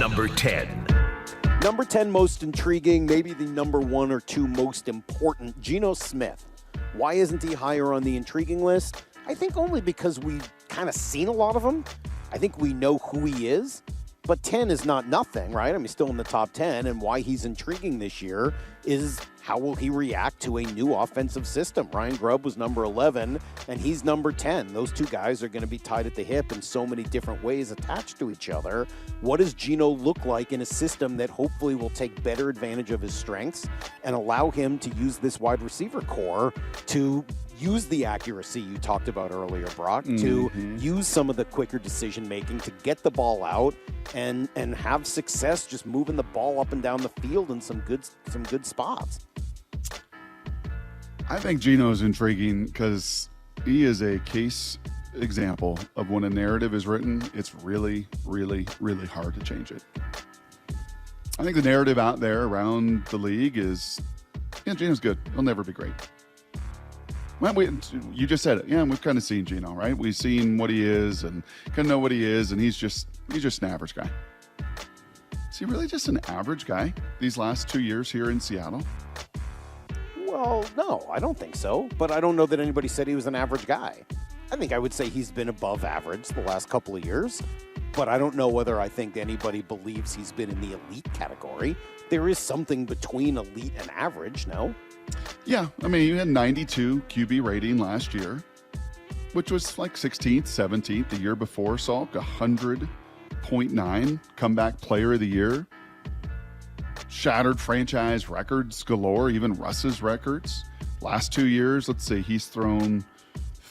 number 10. Number 10 most intriguing, maybe the number 1 or 2 most important, Geno Smith. Why isn't he higher on the intriguing list? I think only because we've kind of seen a lot of him. I think we know who he is. But 10 is not nothing, right? I mean, still in the top 10, and why he's intriguing this year is how will he react to a new offensive system? Ryan Grubb was number 11, and he's number 10. Those two guys are going to be tied at the hip in so many different ways attached to each other. What does Geno look like in a system that hopefully will take better advantage of his strengths and allow him to use this wide receiver core to use the accuracy you talked about earlier, Brock, to use some of the quicker decision-making, to get the ball out and have success just moving the ball up and down the field in some good spots? I think Geno is intriguing because he is a case example of when a narrative is written, it's really, really, really hard to change it. I think the narrative out there around the league is, yeah, Geno's good. He'll never be great. Well, you just said it. Yeah, we've kind of seen Geno, right? We've seen what he is and kind of know what he is, and he's just an average guy. Is he really just an average guy these last 2 years here in Seattle? Well, no, I don't think so. But I don't know that anybody said he was an average guy. I think I would say he's been above average the last couple of years. But I don't know whether I think anybody believes he's been in the elite category. There is something between elite and average, no? Yeah, I mean, you had 92 QB rating last year, which was like 16th, 17th. The year before, Salk, 100.9 comeback player of the year. Shattered franchise records galore, even Russ's records. Last 2 years, let's see, he's thrown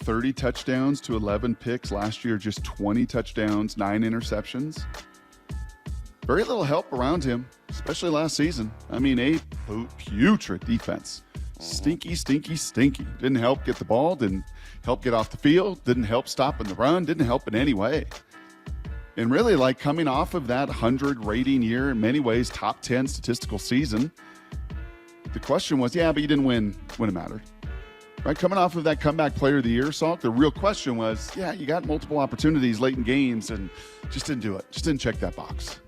30 touchdowns to 11 picks. Last year, just 20 touchdowns, 9 interceptions. Very little help around him, especially last season. I mean, a putrid defense. Stinky, stinky, stinky. Didn't help get the ball, didn't help get off the field, didn't help stopping the run, didn't help in any way. And really, like, coming off of that 100 rating year, in many ways, top 10 statistical season, the question was, yeah, but you didn't win when it mattered. Right? Coming off of that comeback player of the year, Salk, the real question was, yeah, you got multiple opportunities late in games and just didn't do it. Just didn't check that box.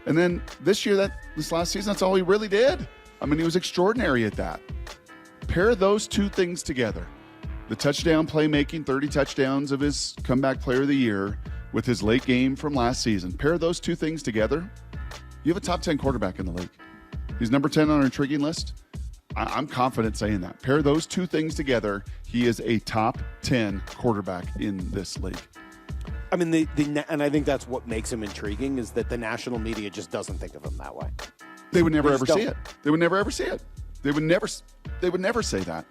And then this year, this last season, that's all he really did. I mean, he was extraordinary at that. Pair those two things together, the touchdown playmaking, 30 touchdowns of his comeback player of the year with his late game from last season. Pair those two things together, you have a top 10 quarterback in the league. He's number 10 on our intriguing list. I'm confident saying that. Pair those two things together, he is a top 10 quarterback in this league. I mean, and I think that's what makes him intriguing is that the national media just doesn't think of him that way. They would never ever see it. They would never ever see it. They would never say that.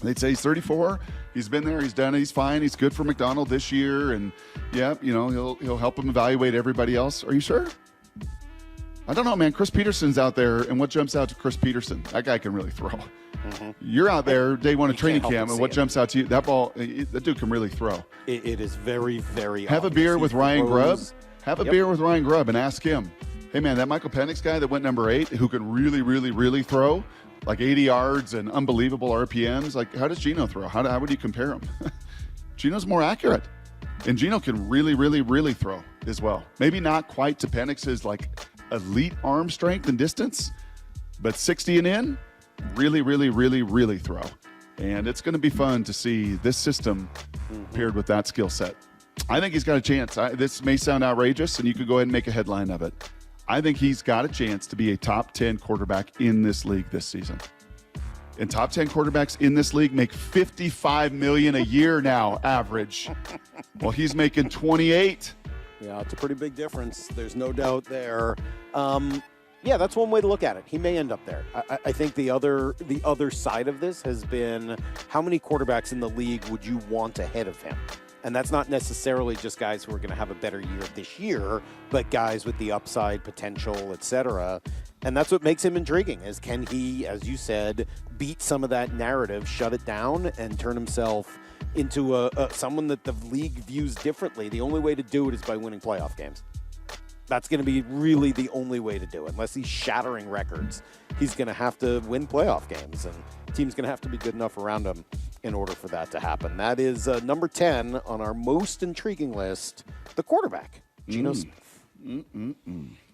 They'd say he's 34, he's been there, he's done it, he's fine, he's good for McDonald this year, and yeah, you know, he'll help him evaluate everybody else. Are you sure? I don't know, man. Chris Peterson's out there, and what jumps out to Chris Peterson? That guy can really throw. Mm-hmm. You're out there day one of training camp, and what jumps out to you? That ball, that dude can really throw. It is very, very Have obvious. a beer with Ryan Grubb. Have a Yep. beer with Ryan Grubb and ask him, hey, man, that Michael Penix guy that went number 8, who can really, really, really throw, like 80 yards and unbelievable RPMs, like how does Geno throw? How would you compare him? Geno's more accurate. And Geno can really, really, really throw as well. Maybe not quite to Penix's like elite arm strength and distance, but 60 and in, really, really, really, really throw. And it's going to be fun to see this system paired with that skill set. I think he's got a chance. This may sound outrageous, and you could go ahead and make a headline of it. I think he's got a chance to be a top 10 quarterback in this league this season. And top 10 quarterbacks in this league make $55 million a year now, average. Well, he's making 28. Yeah, it's a pretty big difference. There's no doubt there. Yeah, that's one way to look at it. He may end up there. I think the other side of this has been how many quarterbacks in the league would you want ahead of him? And that's not necessarily just guys who are going to have a better year this year, but guys with the upside potential, etc. And that's what makes him intriguing is can he, as you said, beat some of that narrative, shut it down, and turn himself into someone that the league views differently. The only way to do it is by winning playoff games. That's going to be really the only way to do it. Unless he's shattering records, he's going to have to win playoff games, and the team's going to have to be good enough around him in order for that to happen. That is number 10 on our most intriguing list, the quarterback, Geno Smith. Mm-mm-mm.